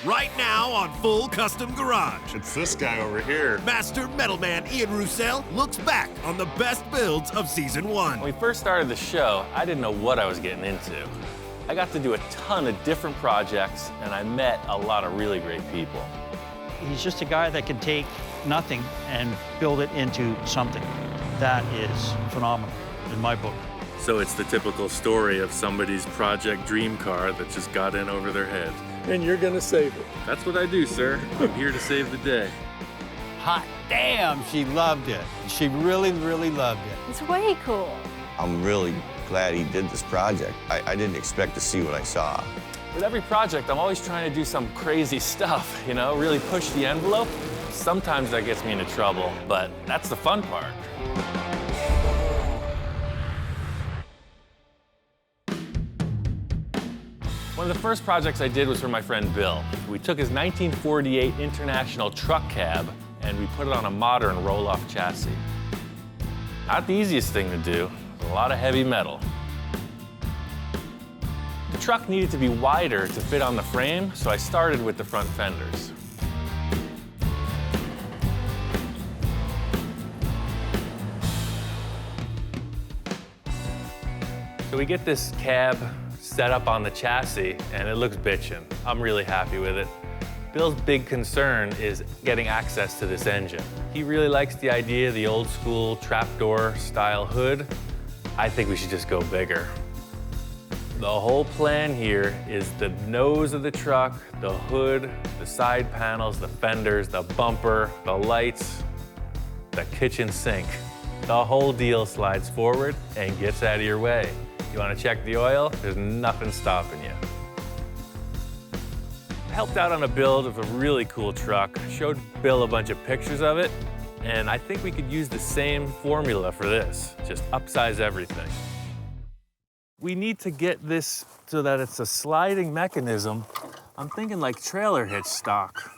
Right now on Full Custom Garage. It's this guy over here. Master Metalman Ian Roussel looks back on the best builds of Season 1. When we first started the show, I didn't know what I was getting into. I got to do a ton of different projects, and I met a lot of really great people. He's just a guy that can take nothing and build it into something. That is phenomenal in my book. So it's the typical story of somebody's project dream car that just got in over their head. And you're gonna save it. That's what I do, sir. I'm here to save the day. Hot damn, she loved it. She really, really loved it. It's way cool. I'm really glad he did this project. I didn't expect to see what I saw. With every project, I'm always trying to do some crazy stuff, you know, really push the envelope. Sometimes that gets me into trouble, but that's the fun part. One of the first projects I did was for my friend Bill. We took his 1948 International truck cab and we put it on a modern roll-off chassis. Not the easiest thing to do, a lot of heavy metal. The truck needed to be wider to fit on the frame, so I started with the front fenders. So we get this cab set up on the chassis, and it looks bitchin'. I'm really happy with it. Bill's big concern is getting access to this engine. He really likes the idea of the old school trapdoor style hood. I think we should just go bigger. The whole plan here is the nose of the truck, the hood, the side panels, the fenders, the bumper, the lights, the kitchen sink. The whole deal slides forward and gets out of your way. You want to check the oil? There's nothing stopping you. I helped out on a build of a really cool truck, showed Bill a bunch of pictures of it, and I think we could use the same formula for this, just upsize everything. We need to get this so that it's a sliding mechanism. I'm thinking like trailer hitch stock.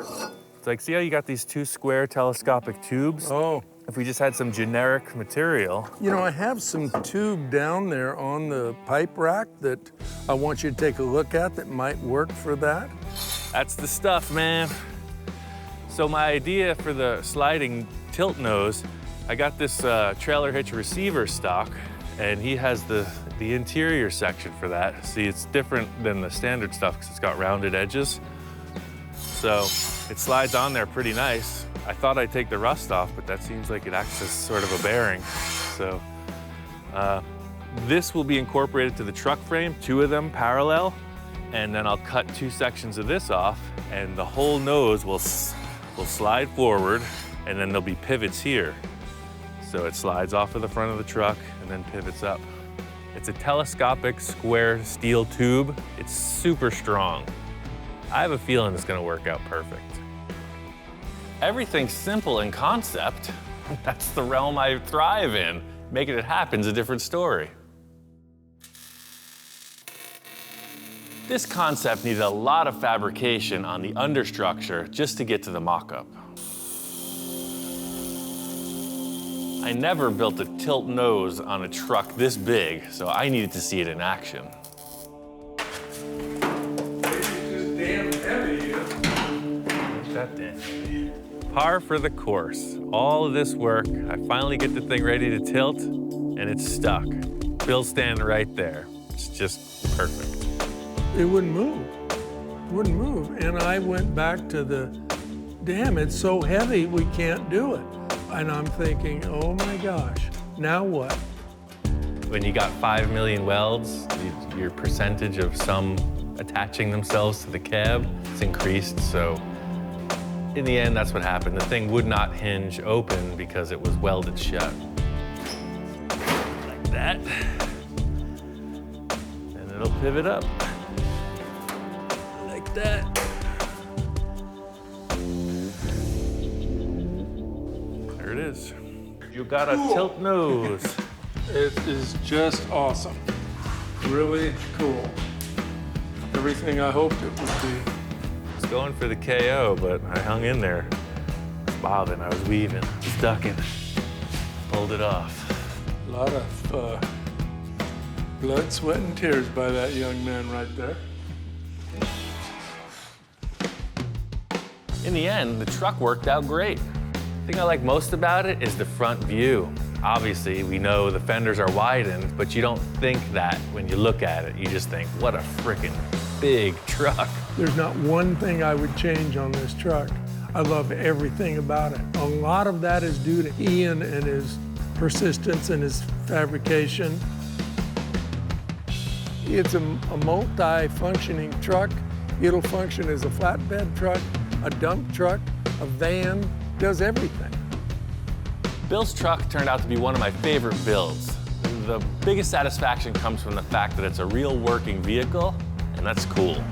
It's like, see how you got these two square telescopic tubes? Oh. If we just had some generic material. You know, I have some tube down there on the pipe rack that I want you to take a look at that might work for that. That's the stuff, man. So my idea for the sliding tilt nose, I got this trailer hitch receiver stock, and he has the interior section for that. See, it's different than the standard stuff because it's got rounded edges. So it slides on there pretty nice. I thought I'd take the rust off, but that seems like it acts as sort of a bearing. So this will be incorporated to the truck frame, two of them parallel, and then I'll cut two sections of this off, and the whole nose will slide forward, and then there'll be pivots here. So it slides off of the front of the truck and then pivots up. It's a telescopic square steel tube. It's super strong. I have a feeling it's gonna work out perfect. Everything's simple in concept. That's the realm I thrive in. Making it happen's a different story. This concept needed a lot of fabrication on the understructure just to get to the mock-up. I never built a tilt nose on a truck this big, so I needed to see it in action. It's just damn heavy. That damn heavy. Par for the course. All of this work, I finally get the thing ready to tilt, and it's stuck. Bill's standing right there. It's just perfect. It wouldn't move. It wouldn't move. And I went back to the, damn, it's so heavy, we can't do it. And I'm thinking, oh my gosh, now what? When you got 5 million welds, your percentage of some attaching themselves to the cab is increased, so in the end, that's what happened. The thing would not hinge open because it was welded shut. Like that. And it'll pivot up. Like that. There it is. You got a tilt nose. It is just awesome. Really cool. Everything I hoped it would be. I was going for the KO, but I hung in there. I was bobbing, I was weaving, ducking, pulled it off. A lot of blood, sweat, and tears by that young man right there. In the end, the truck worked out great. The thing I like most about it is the front view. Obviously, we know the fenders are widened, but you don't think that when you look at it. You just think, what a frickin' big truck. There's not one thing I would change on this truck. I love everything about it. A lot of that is due to Ian and his persistence and his fabrication. It's a multi-functioning truck. It'll function as a flatbed truck, a dump truck, a van, does everything. Bill's truck turned out to be one of my favorite builds. The biggest satisfaction comes from the fact that it's a real working vehicle, and that's cool.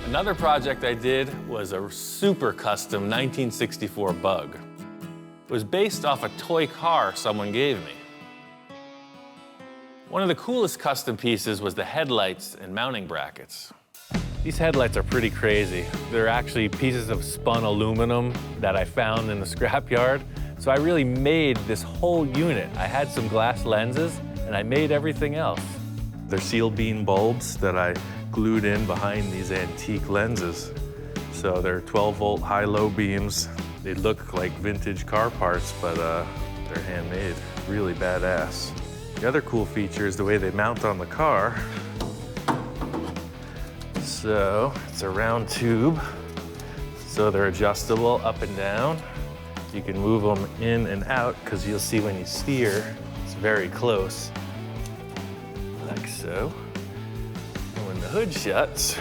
Another project I did was a super custom 1964 Bug. It was based off a toy car someone gave me. One of the coolest custom pieces was the headlights and mounting brackets. These headlights are pretty crazy. They're actually pieces of spun aluminum that I found in the scrapyard. So I really made this whole unit. I had some glass lenses and I made everything else. They're seal beam bulbs that I glued in behind these antique lenses. So they're 12-volt high-low beams. They look like vintage car parts, but they're handmade. Really badass. The other cool feature is the way they mount on the car. So it's a round tube. So they're adjustable up and down. You can move them in and out because you'll see when you steer, it's very close, like so. And when the hood shuts,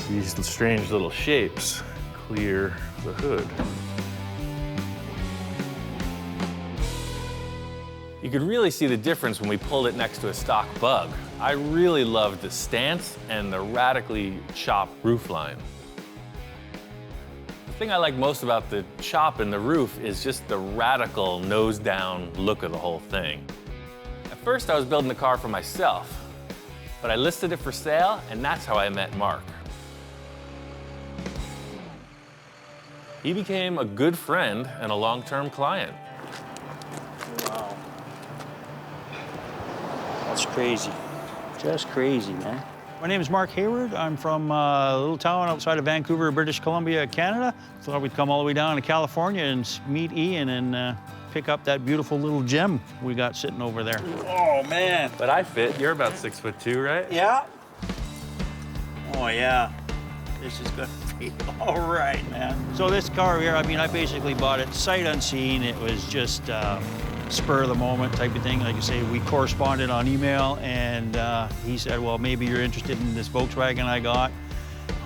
these strange little shapes clear the hood. You could really see the difference when we pulled it next to a stock Bug. I really loved the stance and the radically chopped roofline. The thing I like most about the chop in the roof is just the radical nose-down look of the whole thing. At first, I was building the car for myself, but I listed it for sale, and that's how I met Mark. He became a good friend and a long-term client. Wow. That's crazy. Just crazy, man. My name is Mark Hayward. I'm from a little town outside of Vancouver, British Columbia, Canada. Thought we'd come all the way down to California and meet Ian and pick up that beautiful little gem we got sitting over there. Oh, man. But I fit. You're about 6'2", right? Yeah. Oh, yeah. This is gonna be all right, man. So this car here, I mean, I basically bought it sight unseen. It was just spur of the moment type of thing. Like you say, we corresponded on email, and he said, well, maybe you're interested in this Volkswagen I got.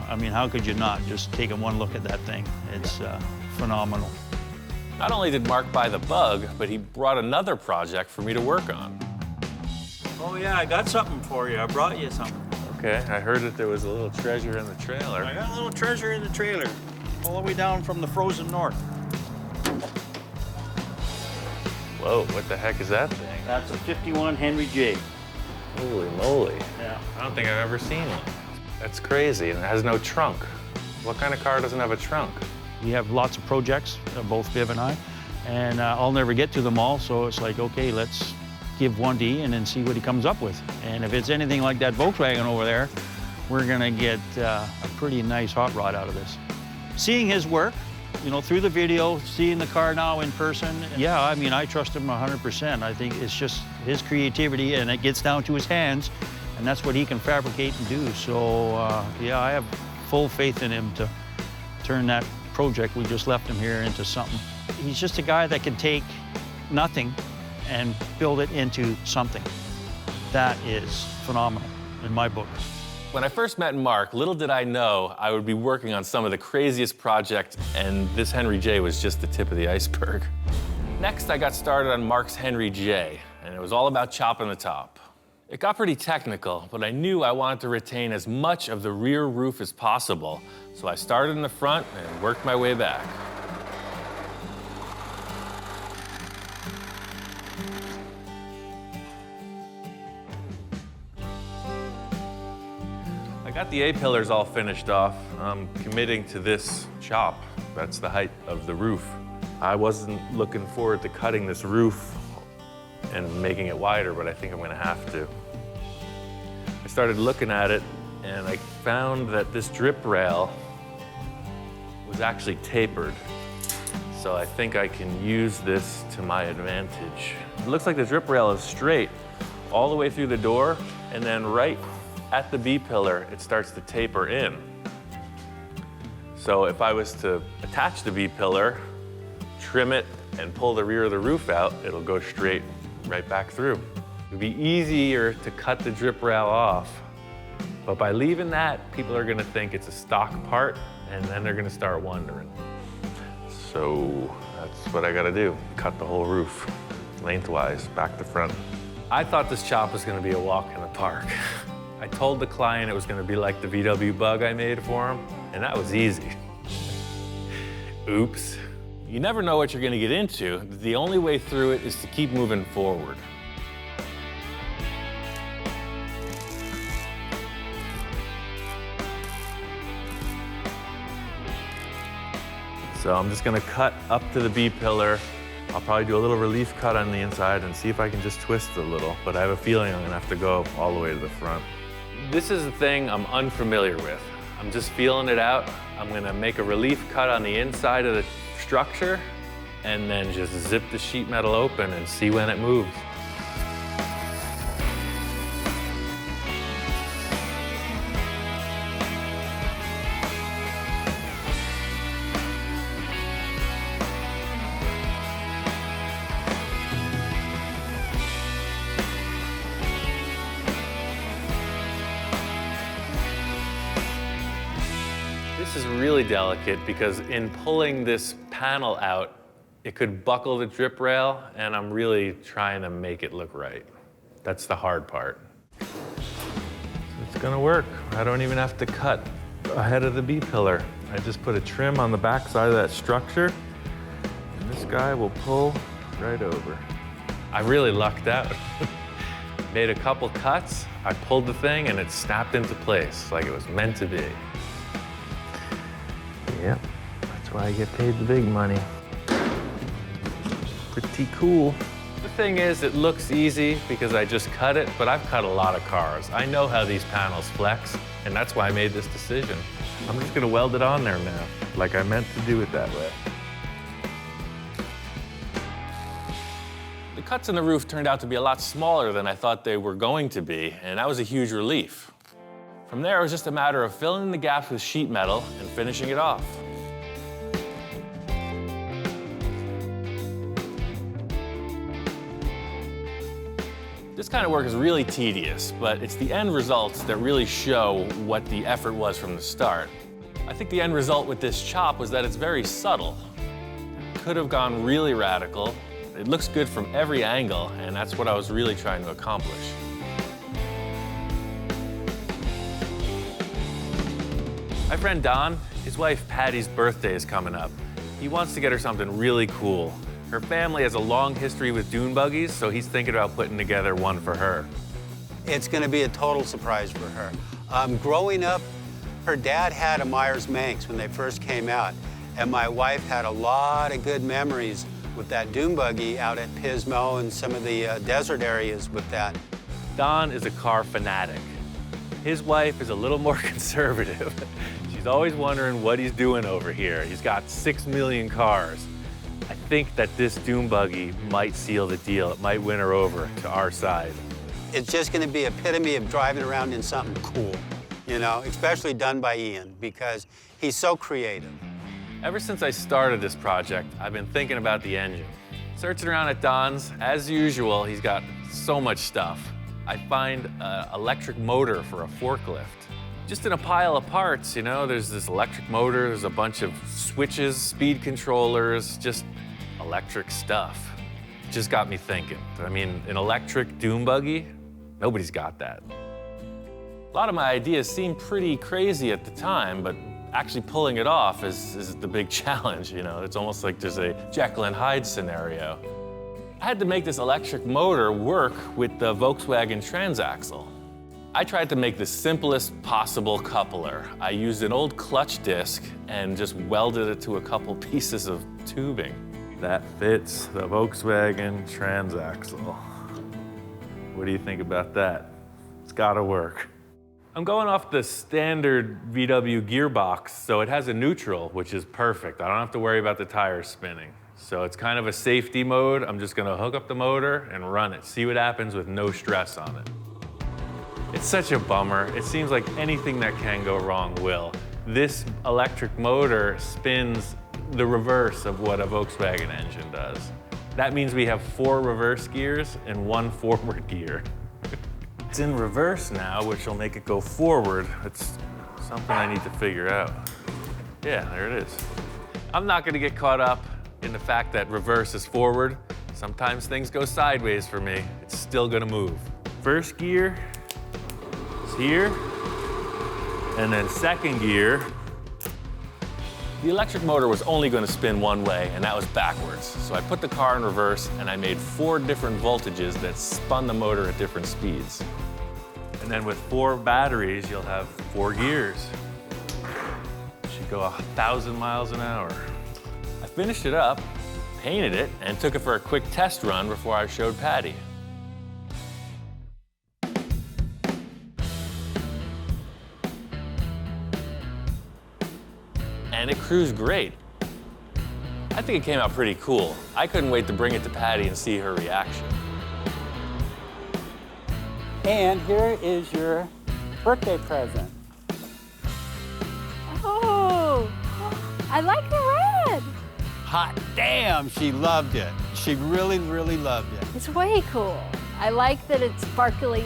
I mean, how could you not? Just taking one look at that thing. It's phenomenal. Not only did Mark buy the Bug, but he brought another project for me to work on. Oh, yeah, I got something for you. I brought you something. Okay, I heard that there was a little treasure in the trailer. I got a little treasure in the trailer, all the way down from the frozen north. Whoa, what the heck is that thing? That's a 51 Henry J. Holy moly. Yeah. I don't think I've ever seen one. That's crazy, and it has no trunk. What kind of car doesn't have a trunk? We have lots of projects, both Viv and I, and I'll never get to them all, so it's like, okay, let's give one to Ian and see what he comes up with. And if it's anything like that Volkswagen over there, we're gonna get a pretty nice hot rod out of this. Seeing his work, you know, through the video, seeing the car now in person, yeah, I mean, I trust him 100%. I think it's just his creativity, and it gets down to his hands, and that's what he can fabricate and do. So, yeah, I have full faith in him to turn that project we just left him here into something. He's just a guy that can take nothing and build it into something. That is phenomenal in my book. When I first met Mark, little did I know I would be working on some of the craziest projects, and this Henry J was just the tip of the iceberg. Next, I got started on Mark's Henry J, and it was all about chopping the top. It got pretty technical, but I knew I wanted to retain as much of the rear roof as possible, so I started in the front and worked my way back. I got the A-pillars all finished off. I'm committing to this chop. That's the height of the roof. I wasn't looking forward to cutting this roof and making it wider, but I think I'm gonna have to. I started looking at it, and I found that this drip rail was actually tapered. So I think I can use this to my advantage. It looks like the drip rail is straight all the way through the door, and then right at the B-pillar, it starts to taper in. So if I was to attach the B-pillar, trim it, and pull the rear of the roof out, it'll go straight right back through. It'd be easier to cut the drip rail off, but by leaving that, people are gonna think it's a stock part, and then they're gonna start wondering. So that's what I gotta do, cut the whole roof, lengthwise, back to front. I thought this chop was gonna be a walk in the park. I told the client it was gonna be like the VW Bug I made for him, and that was easy. Oops. You never know what you're gonna get into. The only way through it is to keep moving forward. So I'm just gonna cut up to the B-pillar. I'll probably do a little relief cut on the inside and see if I can just twist it a little, but I have a feeling I'm gonna have to go all the way to the front. This is the thing I'm unfamiliar with. I'm just feeling it out. I'm gonna make a relief cut on the inside of the structure and then just zip the sheet metal open and see when it moves. This is really delicate because in pulling this panel out, it could buckle the drip rail, and I'm really trying to make it look right. That's the hard part. It's gonna work. I don't even have to cut ahead of the B-pillar. I just put a trim on the back side of that structure, and this guy will pull right over. I really lucked out. Made a couple cuts, I pulled the thing, and it snapped into place like it was meant to be. Yep, that's why I get paid the big money. Pretty cool. The thing is, it looks easy because I just cut it, but I've cut a lot of cars. I know how these panels flex, and that's why I made this decision. I'm just gonna weld it on there now, like I meant to do it that way. The cuts in the roof turned out to be a lot smaller than I thought they were going to be, and that was a huge relief. From there, it was just a matter of filling the gaps with sheet metal and finishing it off. This kind of work is really tedious, but it's the end results that really show what the effort was from the start. I think the end result with this chop was that it's very subtle. Could have gone really radical. It looks good from every angle, and that's what I was really trying to accomplish. My friend Don, his wife Patty's birthday is coming up. He wants to get her something really cool. Her family has a long history with dune buggies, so he's thinking about putting together one for her. It's going to be a total surprise for her. Growing up, her dad had a Myers Manx when they first came out, and my wife had a lot of good memories with that dune buggy out at Pismo and some of the desert areas with that. Don is a car fanatic. His wife is a little more conservative. She's always wondering what he's doing over here. He's got 6 million cars. I think that this dune buggy might seal the deal. It might win her over to our side. It's just going to be epitome of driving around in something cool, you know, especially done by Ian, because he's so creative. Ever since I started this project, I've been thinking about the engine. Searching around at Don's, as usual, he's got so much stuff. I find an electric motor for a forklift. Just in a pile of parts, you know, there's this electric motor, there's a bunch of switches, speed controllers, just electric stuff. It just got me thinking. I mean, an electric dune buggy, nobody's got that. A lot of my ideas seemed pretty crazy at the time, but actually pulling it off is the big challenge, you know? It's almost like there's a Jekyll and Hyde scenario. I had to make this electric motor work with the Volkswagen transaxle. I tried to make the simplest possible coupler. I used an old clutch disc and just welded it to a couple pieces of tubing. That fits the Volkswagen transaxle. What do you think about that? It's gotta work. I'm going off the standard VW gearbox, so it has a neutral, which is perfect. I don't have to worry about the tires spinning. So it's kind of a safety mode. I'm just gonna hook up the motor and run it, see what happens with no stress on it. It's such a bummer. It seems like anything that can go wrong will. This electric motor spins the reverse of what a Volkswagen engine does. That means we have 4 reverse gears and 1 forward gear. It's in reverse now, which will make it go forward. It's something I need to figure out. Yeah, there it is. I'm not gonna get caught up in the fact that reverse is forward. Sometimes things go sideways for me. It's still gonna move. First gear is here, and then second gear. The electric motor was only gonna spin one way, and that was backwards. So I put the car in reverse, and I made 4 different voltages that spun the motor at different speeds. And then with 4 batteries, you'll have 4 gears. Should go 1,000 miles an hour. I finished it up, painted it, and took it for a quick test run before I showed Patty. And it cruised great. I think it came out pretty cool. I couldn't wait to bring it to Patty and see her reaction. And here is your birthday present. Oh, I like the red. Hot damn, she loved it. She really, really loved it. It's way cool. I like that it's sparkly,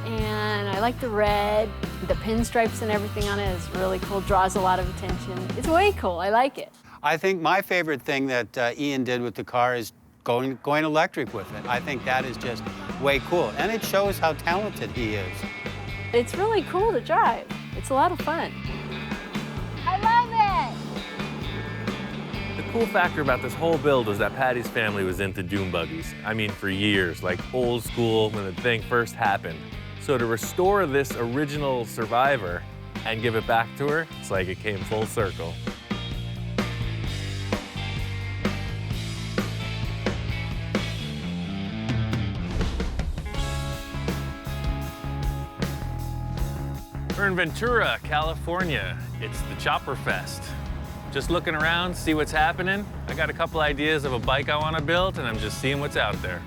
and I like the red. The pinstripes and everything on it is really cool, draws a lot of attention. It's way cool, I like it. I think my favorite thing that Ian did with the car is going electric with it. I think that is just way cool, and it shows how talented he is. It's really cool to drive. It's a lot of fun. I love it! The cool factor about this whole build was that Patty's family was into Dune buggies. I mean, for years, like old school when the thing first happened. So to restore this original Survivor and give it back to her, it's like it came full circle. We're in Ventura, California. It's the Chopper Fest. Just looking around, see what's happening. I got a couple ideas of a bike I want to build, and I'm just seeing what's out there.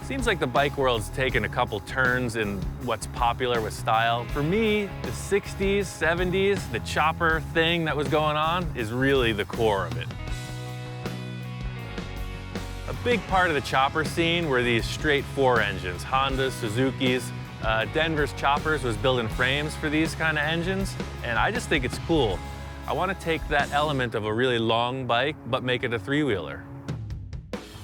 Seems like the bike world's taken a couple turns in what's popular with style. For me, the 60s, 70s, the chopper thing that was going on is really the core of it. A big part of the chopper scene were these straight 4 engines, Hondas, Suzuki's. Denver's Choppers was building frames for these kind of engines, and I just think it's cool. I want to take that element of a really long bike, but make it a 3-wheeler.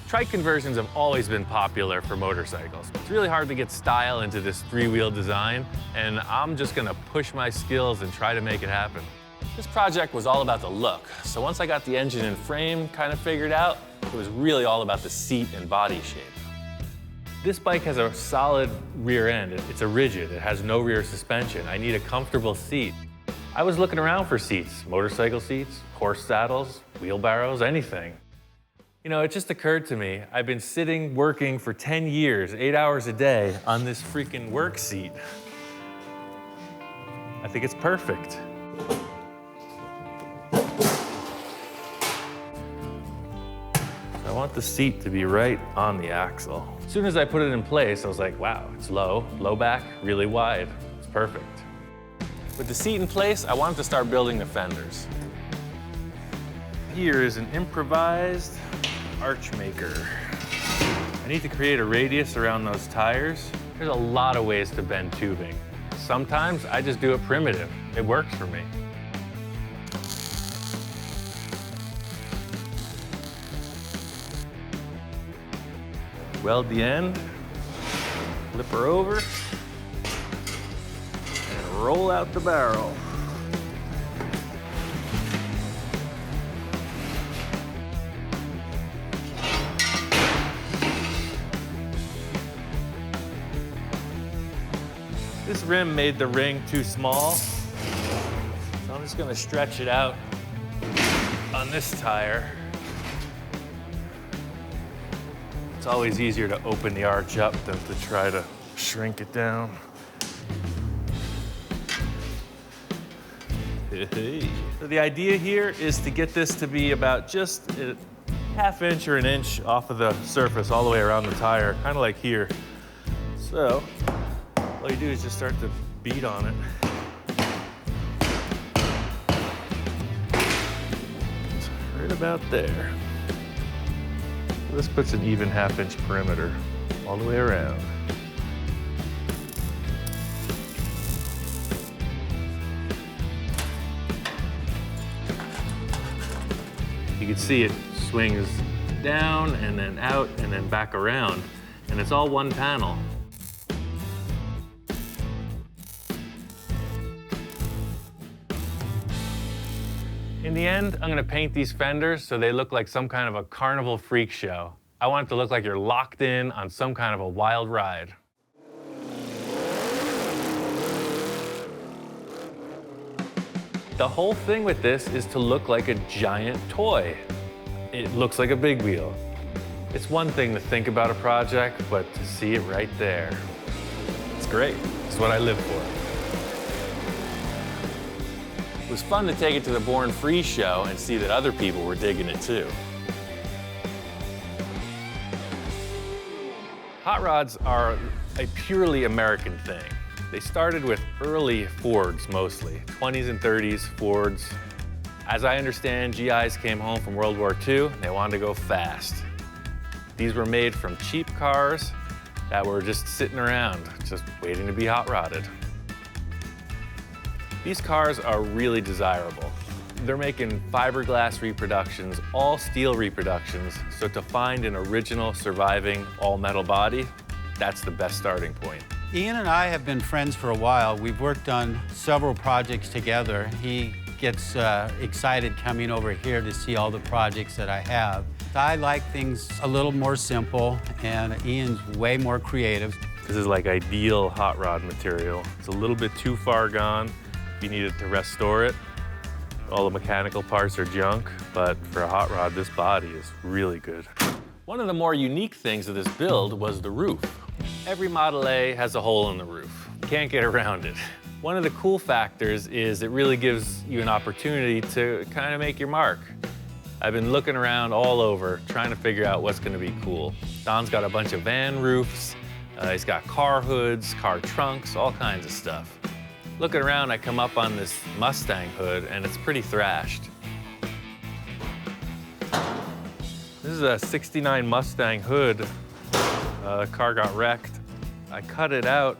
Trike conversions have always been popular for motorcycles. It's really hard to get style into this 3-wheel design, and I'm just gonna push my skills and try to make it happen. This project was all about the look, so once I got the engine and frame kind of figured out, it was really all about the seat and body shape. This bike has a solid rear end. It's a rigid, it has no rear suspension. I need a comfortable seat. I was looking around for seats, motorcycle seats, horse saddles, wheelbarrows, anything. You know, it just occurred to me, I've been sitting, working for 10 years, 8 hours a day on this freaking work seat. I think it's perfect. I want the seat to be right on the axle. As soon as I put it in place, I was like, wow, it's low back, really wide. It's perfect. With the seat in place, I wanted to start building the fenders. Here is an improvised arch maker. I need to create a radius around those tires. There's a lot of ways to bend tubing. Sometimes I just do it primitive. It works for me. Weld the end, flip her over, and roll out the barrel. This rim made the ring too small, so I'm just gonna stretch it out on this tire. It's always easier to open the arch up than to try to shrink it down. So the idea here is to get this to be about just a ½ or an inch off of the surface all the way around the tire, kind of like here. So all you do is just start to beat on it. It's right about there. This puts an even ½ perimeter all the way around. You can see it swings down and then out and then back around, and it's all one panel. In the end, I'm gonna paint these fenders so they look like some kind of a carnival freak show. I want it to look like you're locked in on some kind of a wild ride. The whole thing with this is to look like a giant toy. It looks like a big wheel. It's one thing to think about a project, but to see it right there, it's great. It's what I live for. It was fun to take it to the Born Free show and see that other people were digging it too. Hot rods are a purely American thing. They started with early Fords mostly, 20s and 30s Fords. As I understand, GIs came home from World War II, and they wanted to go fast. These were made from cheap cars that were just sitting around, just waiting to be hot rodded. These cars are really desirable. They're making fiberglass reproductions, all steel reproductions, so to find an original surviving all-metal body, that's the best starting point. Ian and I have been friends for a while. We've worked on several projects together. He gets excited coming over here to see all the projects that I have. I like things a little more simple, and Ian's way more creative. This is like ideal hot rod material. It's a little bit too far gone if you needed to restore it. All the mechanical parts are junk, but for a hot rod, this body is really good. One of the more unique things of this build was the roof. Every Model A has a hole in the roof. Can't get around it. One of the cool factors is it really gives you an opportunity to kind of make your mark. I've been looking around all over, trying to figure out what's gonna be cool. Don's got a bunch of van roofs, he's got car hoods, car trunks, all kinds of stuff. Looking around, I come up on this Mustang hood, and it's pretty thrashed. This is a '69 Mustang hood. The car got wrecked. I cut it out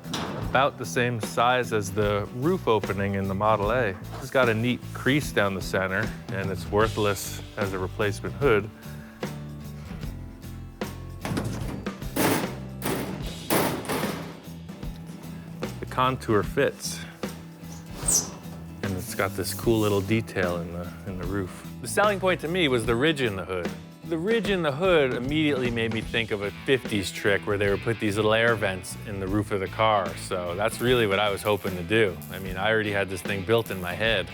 about the same size as the roof opening in the Model A. It's got a neat crease down the center, and it's worthless as a replacement hood. The contour fits, and it's got this cool little detail in the roof. The selling point to me was the ridge in the hood. The ridge in the hood immediately made me think of a 50s trick where they would put these little air vents in the roof of the car. So that's really what I was hoping to do. I mean, I already had this thing built in my head.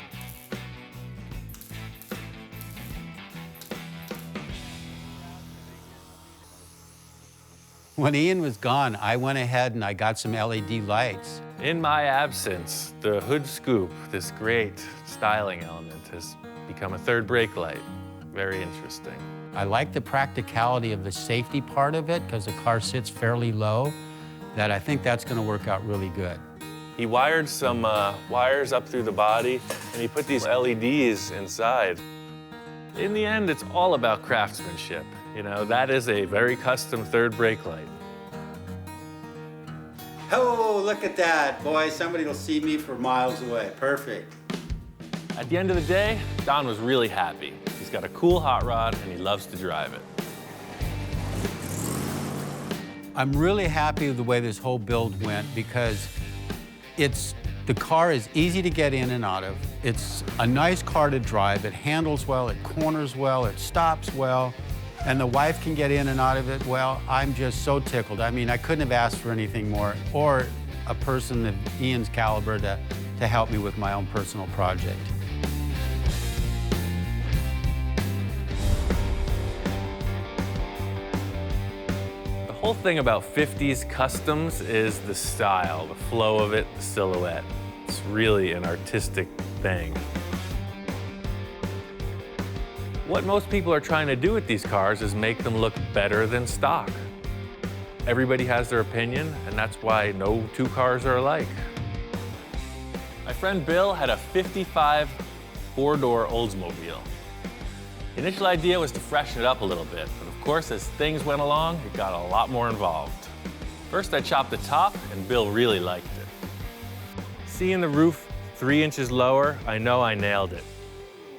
When Ian was gone, I went ahead and I got some LED lights. In my absence, the hood scoop, this great styling element, has become a third brake light. Very interesting. I like the practicality of the safety part of it because the car sits fairly low, that I think that's going to work out really good. He wired some wires up through the body, and he put these LEDs inside. In the end, it's all about craftsmanship. You know, that is a very custom third brake light. Oh, look at that. Boy, somebody will see me for miles away. Perfect. At the end of the day, Don was really happy. He's got a cool hot rod, and he loves to drive it. I'm really happy with the way this whole build went because the car is easy to get in and out of. It's a nice car to drive. It handles well, it corners well, it stops well, and the wife can get in and out of it well. I'm just so tickled. I mean, I couldn't have asked for anything more, or a person of Ian's caliber to help me with my own personal project. The whole thing about 50s customs is the style, the flow of it, the silhouette. It's really an artistic thing. What most people are trying to do with these cars is make them look better than stock. Everybody has their opinion, and that's why no two cars are alike. My friend Bill had a 55 four-door Oldsmobile. The initial idea was to freshen it up a little bit, but of course, as things went along, it got a lot more involved. First, I chopped the top, and Bill really liked it. Seeing the roof 3 inches lower, I know I nailed it.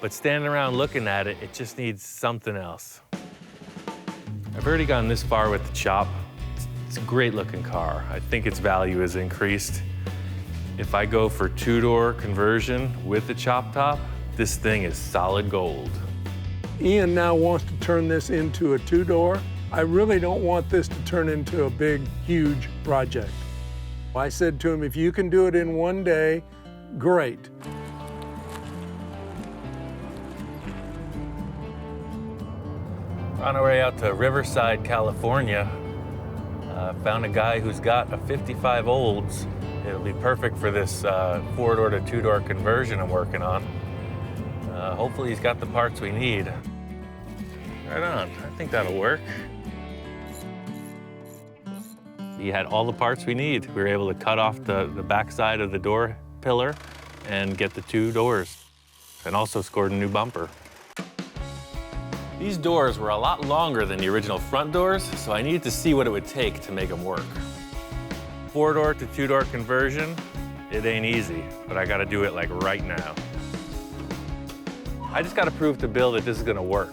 But standing around looking at it, it just needs something else. I've already gone this far with the chop. It's a great looking car. I think its value has increased. If I go for two-door conversion with the chop top, this thing is solid gold. Ian now wants to turn this into a two-door. I really don't want this to turn into a big, huge project. I said to him, if you can do it in one day, great. On our way out to Riverside, California, found a guy who's got a 55 Olds. It'll be perfect for this four-door to two-door conversion I'm working on. Hopefully he's got the parts we need. Right on, I think that'll work. He had all the parts we need. We were able to cut off the backside of the door pillar and get the two doors, and also scored a new bumper. These doors were a lot longer than the original front doors, so I needed to see what it would take to make them work. Four-door to two-door conversion, it ain't easy, but I gotta do it like right now. I just gotta prove to Bill that this is gonna work.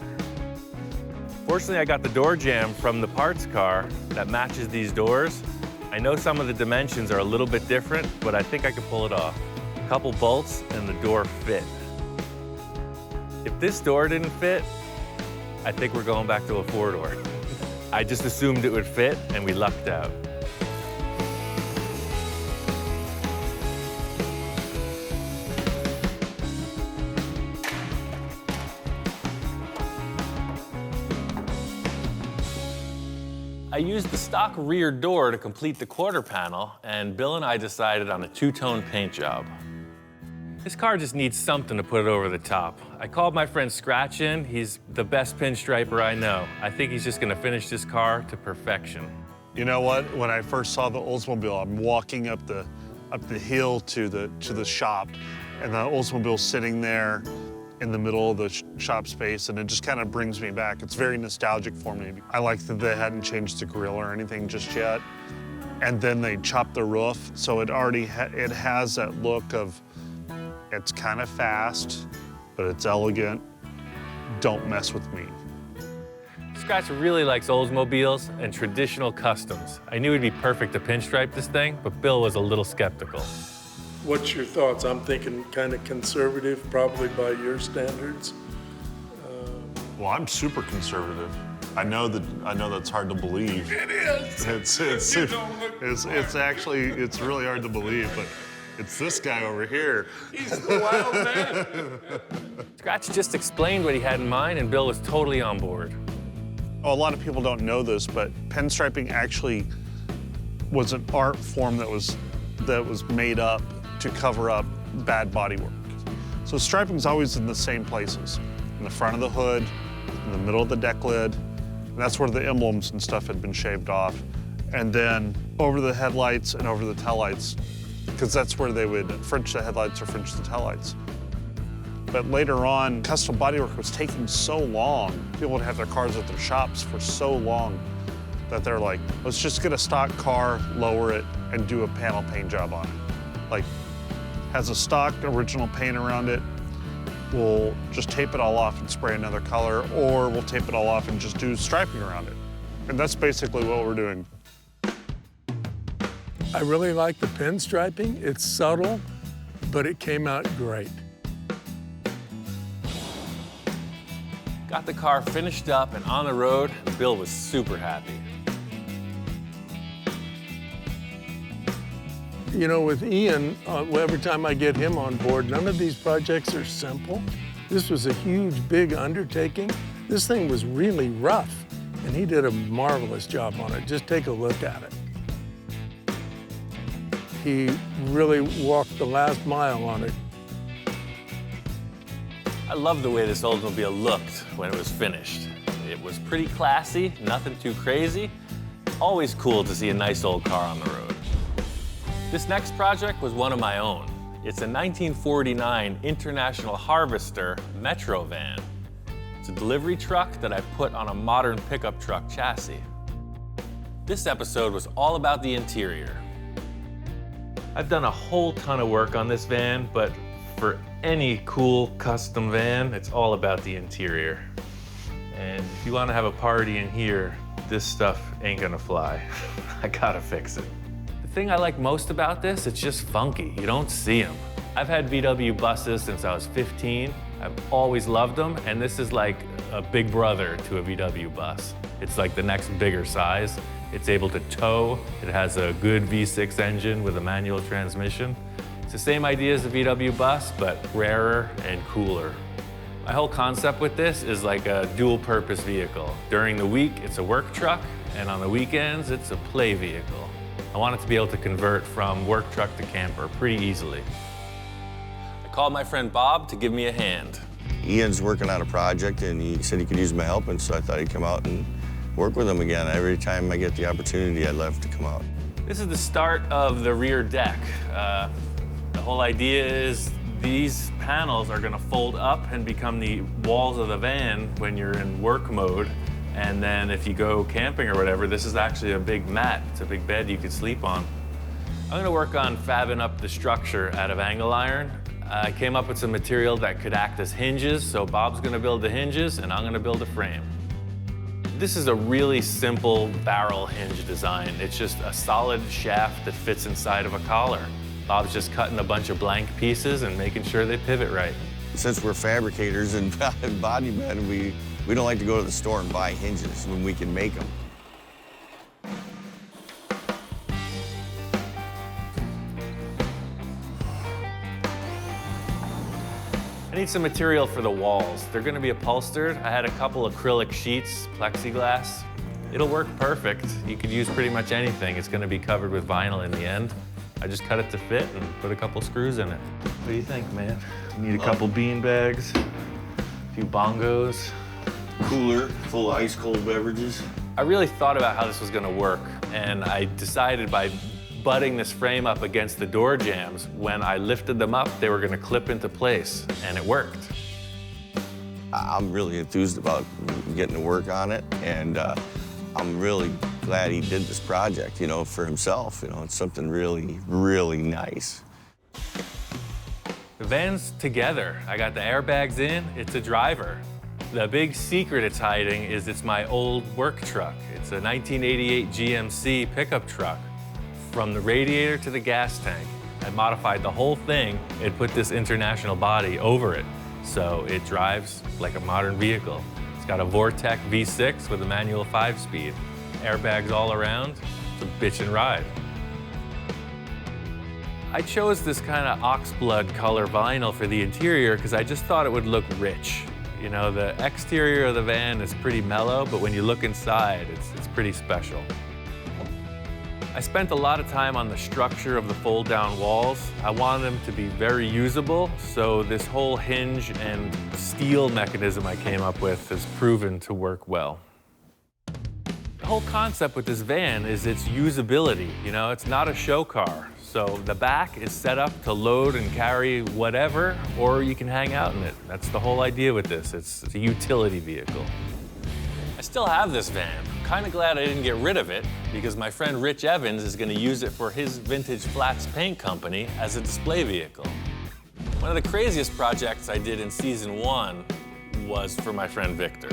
Fortunately, I got the door jamb from the parts car that matches these doors. I know some of the dimensions are a little bit different, but I think I can pull it off. A couple bolts and the door fit. If this door didn't fit, I think we're going back to a four-door. I just assumed it would fit, and we lucked out. I used the stock rear door to complete the quarter panel, and Bill and I decided on a two-tone paint job. This car just needs something to put it over the top. I called my friend Scratch in. He's the best pinstriper I know. I think he's just gonna finish this car to perfection. You know what? When I first saw the Oldsmobile, I'm walking up the hill to the shop, and the Oldsmobile's sitting there in the middle of the shop space, and it just kind of brings me back. It's very nostalgic for me. I like that they hadn't changed the grille or anything just yet, and then they chopped the roof, so it already it has that look of, it's kind of fast, but it's elegant. Don't mess with me. Scratch really likes Oldsmobiles and traditional customs. I knew it'd be perfect to pinstripe this thing, but Bill was a little skeptical. What's your thoughts? I'm thinking kind of conservative, probably by your standards. Well, I'm super conservative. I know that's hard to believe. It is. It's actually really hard to believe, but it's this guy over here. He's the wild man. Scratch just explained what he had in mind, and Bill was totally on board. Oh, a lot of people don't know this, but pinstriping actually was an art form that was made up to cover up bad bodywork. So striping's always in the same places, in the front of the hood, in the middle of the deck lid, and that's where the emblems and stuff had been shaved off, and then over the headlights and over the taillights, because that's where they would French the headlights or French the taillights. But later on, custom bodywork was taking so long, people would have their cars at their shops for so long that they're like, let's just get a stock car, lower it, and do a panel paint job on it. Like, has a stock original paint around it, we'll just tape it all off and spray another color, or we'll tape it all off and just do striping around it. And that's basically what we're doing. I really like the pinstriping. It's subtle, but it came out great. Got the car finished up and on the road, and Bill was super happy. You know, with Ian, every time I get him on board, none of these projects are simple. This was a huge, big undertaking. This thing was really rough, and he did a marvelous job on it. Just take a look at it. He really walked the last mile on it. I love the way this Oldsmobile looked when it was finished. It was pretty classy, nothing too crazy. Always cool to see a nice old car on the road. This next project was one of my own. It's a 1949 International Harvester Metro van. It's a delivery truck that I put on a modern pickup truck chassis. This episode was all about the interior. I've done a whole ton of work on this van, but for any cool custom van, it's all about the interior. And if you want to have a party in here, this stuff ain't gonna fly. I gotta fix it. The thing I like most about this, it's just funky. You don't see them. I've had VW buses since I was 15. I've always loved them, and this is like a big brother to a VW bus. It's like the next bigger size. It's able to tow. It has a good V6 engine with a manual transmission. It's the same idea as the VW bus, but rarer and cooler. My whole concept with this is like a dual-purpose vehicle. During the week, it's a work truck, and on the weekends, it's a play vehicle. I want it to be able to convert from work truck to camper pretty easily. I called my friend Bob to give me a hand. Ian's working on a project, and he said he could use my help, and so I thought he'd come out and work with him again. Every time I get the opportunity, I'd love to come out. This is the start of the rear deck. The whole idea is these panels are gonna fold up and become the walls of the van when you're in work mode. And then if you go camping or whatever, this is actually a big mat. It's a big bed you could sleep on. I'm gonna work on fabbing up the structure out of angle iron. I came up with some material that could act as hinges, so Bob's gonna build the hinges and I'm gonna build a frame. This is a really simple barrel hinge design. It's just a solid shaft that fits inside of a collar. Bob's just cutting a bunch of blank pieces and making sure they pivot right. Since we're fabricators and body men, we don't like to go to the store and buy hinges when we can make them. I need some material for the walls. They're gonna be upholstered. I had a couple acrylic sheets, plexiglass. It'll work perfect. You could use pretty much anything. It's gonna be covered with vinyl in the end. I just cut it to fit and put a couple screws in it. What do you think, man? You need a couple bean bags, a few bongos. Cooler, full of ice cold beverages. I really thought about how this was gonna work, and I decided by butting this frame up against the door jambs, when I lifted them up, they were gonna clip into place, and it worked. I'm really enthused about getting to work on it, and I'm really glad he did this project, you know, for himself. You know, it's something really, really nice. The van's together. I got the airbags in, it's a driver. The big secret it's hiding is it's my old work truck. It's a 1988 GMC pickup truck. From the radiator to the gas tank, I modified the whole thing and put this international body over it, so it drives like a modern vehicle. It's got a Vortec V6 with a manual 5-speed. Airbags all around. It's a bitchin' ride. I chose this kind of oxblood color vinyl for the interior because I just thought it would look rich. You know, the exterior of the van is pretty mellow, but when you look inside, it's pretty special. I spent a lot of time on the structure of the fold-down walls. I wanted them to be very usable, so this whole hinge and steel mechanism I came up with has proven to work well. The whole concept with this van is its usability. You know, it's not a show car. So the back is set up to load and carry whatever, or you can hang out in it. That's the whole idea with this. It's a utility vehicle. I still have this van. I'm kind of glad I didn't get rid of it because my friend Rich Evans is going to use it for his vintage flats paint company as a display vehicle. One of the craziest projects I did in season 1 was for my friend Victor.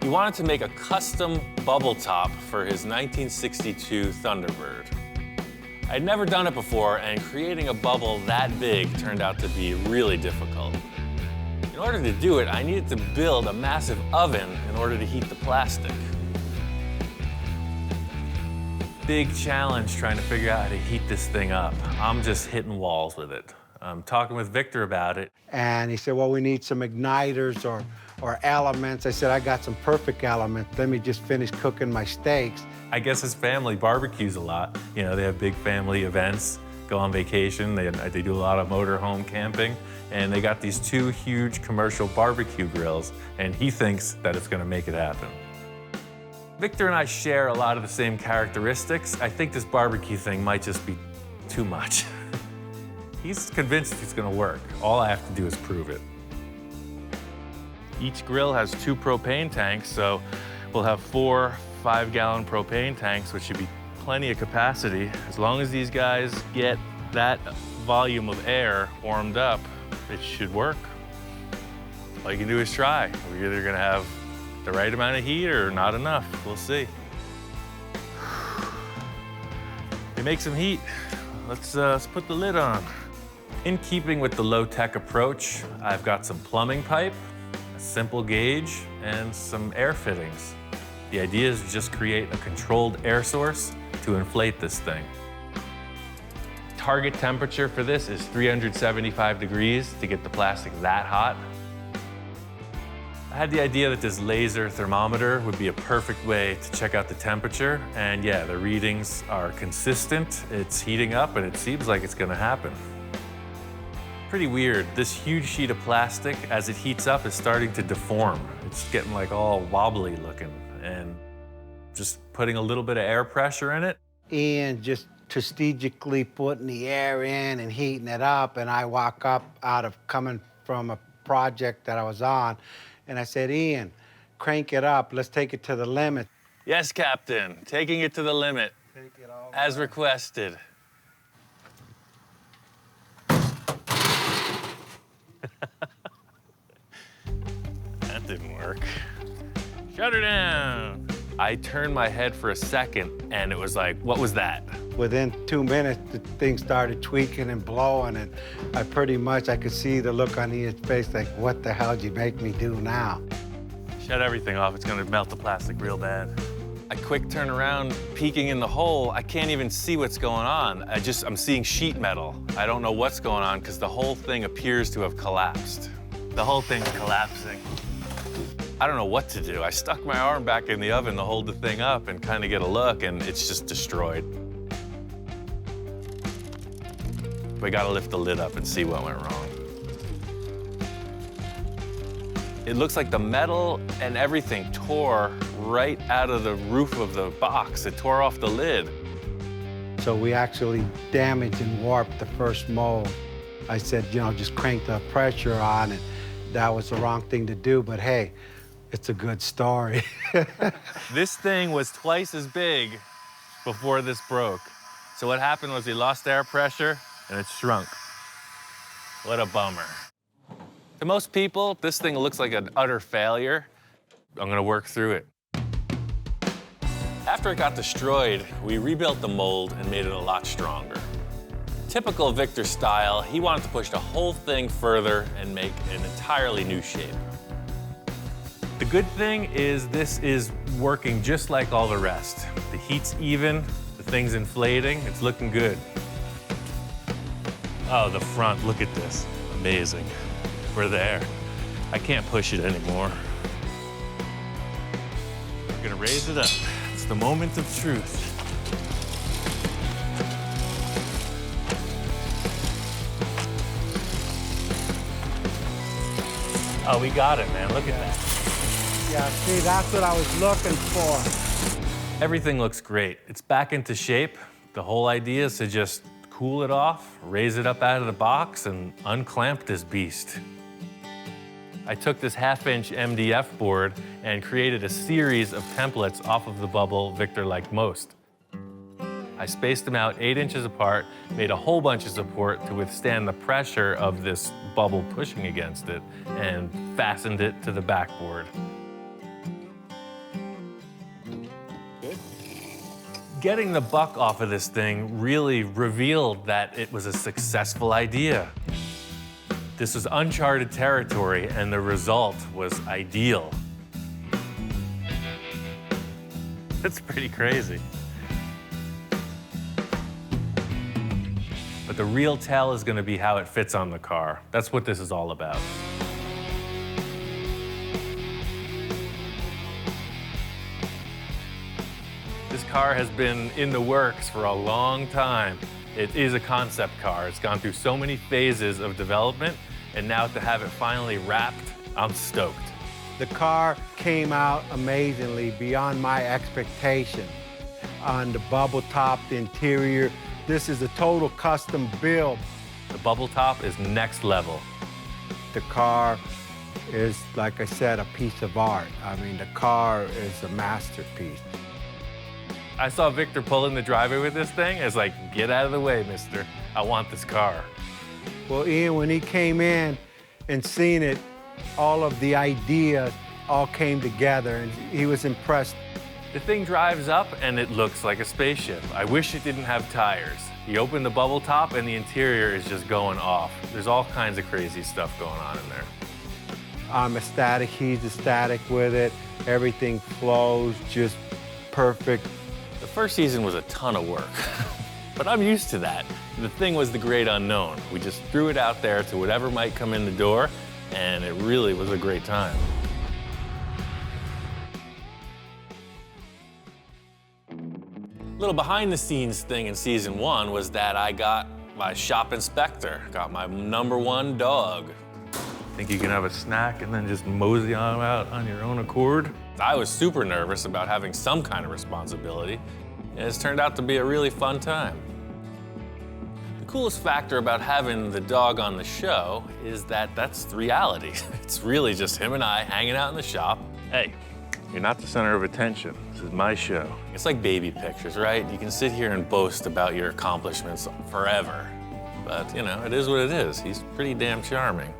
He wanted to make a custom bubble top for his 1962 Thunderbird. I'd never done it before, and creating a bubble that big turned out to be really difficult. In order to do it, I needed to build a massive oven in order to heat the plastic. Big challenge trying to figure out how to heat this thing up. I'm just hitting walls with it. I'm talking with Victor about it. And he said, well, we need some igniters or elements. I said, I got some perfect elements. Let me just finish cooking my steaks. I guess his family barbecues a lot. You know, they have big family events. go on vacation. They do a lot of motorhome camping, and they got these 2 huge commercial barbecue grills, and he thinks that it's gonna make it happen. Victor and I share a lot of the same characteristics. I think this barbecue thing might just be too much. He's convinced it's gonna work. All I have to do is prove it. Each grill has 2 propane tanks, so we'll have 4 5-gallon propane tanks, which should be plenty of capacity. As long as these guys get that volume of air warmed up, it should work. All you can do is try. We're either gonna have the right amount of heat or not enough. We'll see. They make some heat. Let's put the lid on. In keeping with the low-tech approach, I've got some plumbing pipe, a simple gauge, and some air fittings. The idea is to just create a controlled air source to inflate this thing. Target temperature for this is 375 degrees to get the plastic that hot. I had the idea that this laser thermometer would be a perfect way to check out the temperature, and yeah, the readings are consistent, it's heating up, and it seems like it's gonna happen. Pretty weird. This huge sheet of plastic, as it heats up, is starting to deform. It's getting like all wobbly looking, and just putting a little bit of air pressure in it. Ian just strategically putting the air in and heating it up, and I walk up out of coming from a project that I was on, and I said, Ian, crank it up, let's take it to the limit. Yes, Captain, taking it to the limit, as requested. That didn't work. Shut her down. I turned my head for a second, and it was like, what was that? Within 2 minutes, the thing started tweaking and blowing, and I could see the look on Ian's face, like, what the hell did you make me do now? Shut everything off, it's gonna melt the plastic real bad. I quick turn around, peeking in the hole, I can't even see what's going on. I'm seeing sheet metal. I don't know what's going on because the whole thing appears to have collapsed. The whole thing's collapsing. I don't know what to do. I stuck my arm back in the oven to hold the thing up and kind of get a look, and it's just destroyed. We gotta lift the lid up and see what went wrong. It looks like the metal and everything tore right out of the roof of the box. It tore off the lid. So we actually damaged and warped the first mold. I said, you know, just crank the pressure on, and that was the wrong thing to do, but hey, it's a good story. This thing was twice as big before this broke. So what happened was we lost air pressure and it shrunk. What a bummer. To most people, this thing looks like an utter failure. I'm gonna work through it. After it got destroyed, we rebuilt the mold and made it a lot stronger. Typical Victor style, he wanted to push the whole thing further and make an entirely new shape. The good thing is this is working just like all the rest. The heat's even, the thing's inflating, it's looking good. Oh, the front, look at this. Amazing. We're there. I can't push it anymore. I'm gonna raise it up. It's the moment of truth. Oh, we got it, man. Look at that. Yeah, see, that's what I was looking for. Everything looks great. It's back into shape. The whole idea is to just cool it off, raise it up out of the box, and unclamp this beast. I took this 1/2-inch MDF board and created a series of templates off of the bubble Victor liked most. I spaced them out 8 inches apart, made a whole bunch of support to withstand the pressure of this bubble pushing against it, and fastened it to the backboard. Getting the buck off of this thing really revealed that it was a successful idea. This was uncharted territory, and the result was ideal. It's pretty crazy. But the real tell is going to be how it fits on the car. That's what this is all about. This car has been in the works for a long time. It is a concept car. It's gone through so many phases of development, and now to have it finally wrapped, I'm stoked. The car came out amazingly beyond my expectation. On the bubble top, the interior, this is a total custom build. The bubble top is next level. The car is, like I said, a piece of art. I mean, the car is a masterpiece. I saw Victor pull in the driveway with this thing. It's like, get out of the way, mister. I want this car. Well, Ian, when he came in and seen it, all of the ideas all came together, and he was impressed. The thing drives up and it looks like a spaceship. I wish it didn't have tires. You open the bubble top and the interior is just going off. There's all kinds of crazy stuff going on in there. I'm ecstatic, he's ecstatic with it. Everything flows just perfect. The first season was a ton of work, but I'm used to that. The thing was the great unknown. We just threw it out there to whatever might come in the door, and it really was a great time. Little behind the scenes thing in season 1 was that I got my shop inspector, got my #1 dog. Think you can have a snack and then just mosey on out on your own accord? I was super nervous about having some kind of responsibility, and it's turned out to be a really fun time. The coolest factor about having the dog on the show is that that's reality. It's really just him and I hanging out in the shop. Hey, you're not the center of attention. This is my show. It's like baby pictures, right? You can sit here and boast about your accomplishments forever. But, you know, it is what it is. He's pretty damn charming.